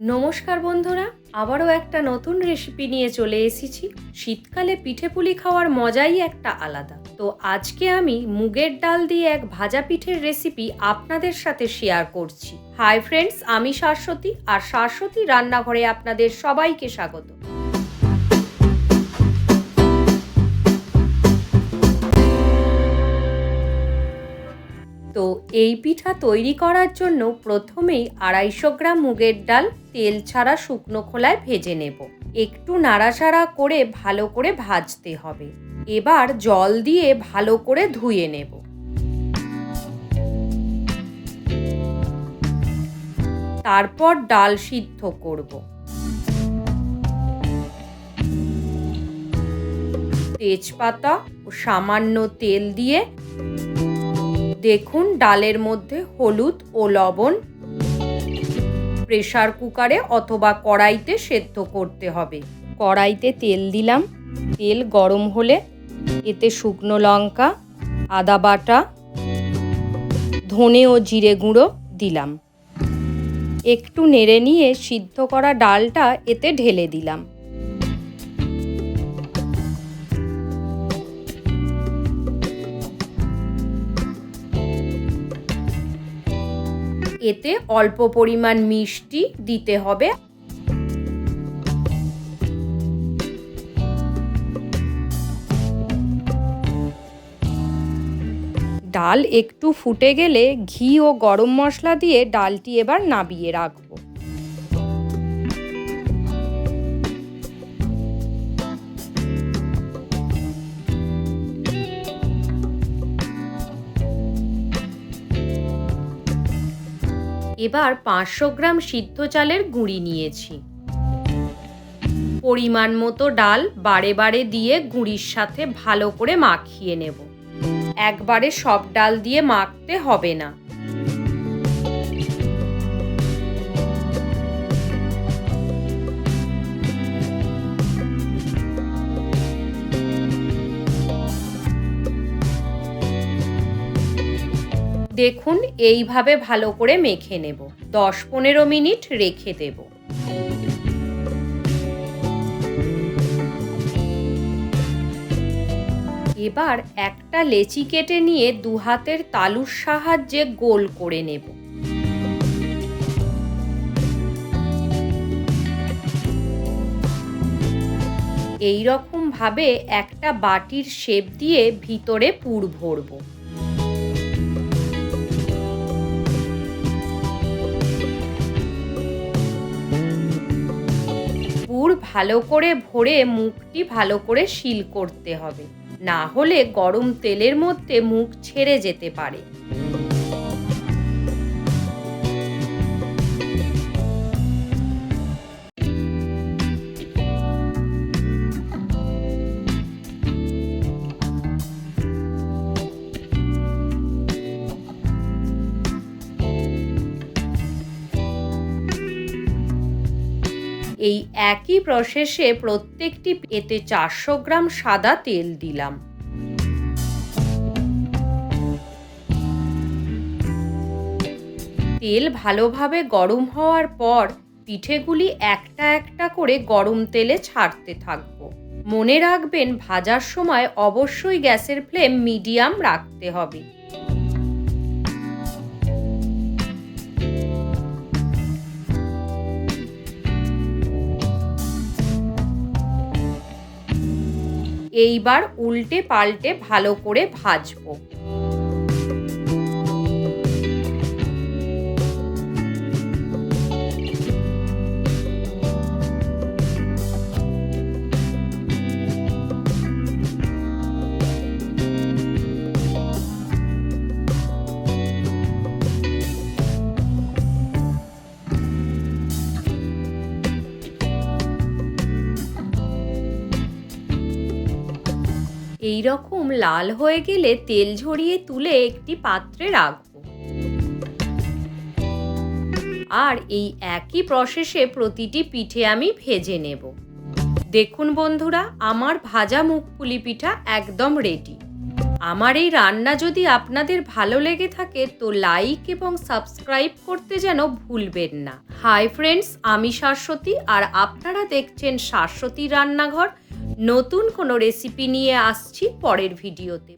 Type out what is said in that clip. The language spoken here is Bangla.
নমস্কার বন্ধুরা, আবারও একটা নতুন রেসিপি নিয়ে চলে এসেছি। শীতকালে পিঠেপুলি খাওয়ার মজাই একটা আলাদা। তো আজকে আমি মুগের ডাল দিয়ে এক ভাজা পিঠের রেসিপি আপনাদের সাথে শেয়ার করছি। হাই ফ্রেন্ডস, আমি শাশ্বতী, আর শাশ্বতী রান্নাঘরে আপনাদের সবাইকে স্বাগত। তো এই পিঠা তৈরি করার জন্য প্রথমেই 250 গ্রাম মুগের ডাল তেল ছাড়া শুকনো খোলায় ভেজে নেব। একটু নাড়াচাড়া করে ভালো করে ভাজতে হবে। এবার জল দিয়ে ভালো করে ধুয়ে নেব। তারপর ডাল সিদ্ধ করব। তেজপাতা ও সামান্য তেল দিয়ে দেখুন ডালের মধ্যে হলুদ ও লবণ। প্রেসার কুকারে অথবা কড়াইতে সেদ্ধ করতে হবে। কড়াইতে তেল দিলাম। তেল গরম হলে এতে শুকনো লঙ্কা, আদা বাটা, ধনে ও জিরে গুঁড়ো দিলাম। একটু নেড়ে নিয়ে সিদ্ধ করা ডালটা এতে ঢেলে দিলাম। এতে অল্প পরিমাণ মিষ্টি দিতে হবে। ডাল একটু ফুটে গেলে ঘি ও গরম মশলা দিয়ে ডালটি এবার নাবিয়ে রাখবো। এবার 500 গ্রাম সিদ্ধ চালের গুঁড়ি নিয়েছি। পরিমাণ মতো ডাল বারে বারে দিয়ে গুঁড়ির সাথে ভালো করে মাখিয়ে নেব। একবারে সব ডাল দিয়ে মাখতে হবে না। দেখুন এইভাবে ভালো করে মেখে নেব। 10-15 মিনিট রেখে দেব। এবার একটা লেচি কেটে নিয়ে 2 হাতের তালুর সাহায্যে গোল করে নেব। এই রকম ভাবে একটা বাটির শেপ দিয়ে ভিতরে পুর ভরবো। পুর ভালো করে ভরে মুখটি ভালো করে সিল করতে হবে, না হলে গরম তেলের মধ্যে মুখ ছেড়ে যেতে পারে। এই একই প্রসেসে প্রত্যেকটি এতে 400 গ্রাম সাদা তেল দিলাম। তেল ভালোভাবে গরম হওয়ার পর পিঠেগুলি একটা একটা করে গরম তেলে ছাড়তে থাকবো। মনে রাখবেন, ভাজার সময় অবশ্যই গ্যাসের ফ্লেম মিডিয়াম রাখতে হবে। এইবার উল্টে পাল্টে ভালো করে ভাজবো। এই রকম লাল হয়ে গেলে তেল ঝরিয়ে তুলে একটি পাত্রে রাখবো। আর এই একই প্রসেসে প্রতিটি পিঠে আমি ভেজে নেব। দেখুন বন্ধুরা, আমার ভাজা মুগপুলি পিঠা একদম রেডি। আমার এই রান্না যদি আপনাদের ভালো লেগে থাকে তো লাইক এবং সাবস্ক্রাইব করতে যেন ভুলবেন না। হাই ফ্রেন্ডস, আমি শাশ্বতী আর আপনারা দেখছেন শাশ্বতী রান্নাঘর। নতুন কোনো রেসিপি নিয়ে আসছি পরের ভিডিওতে।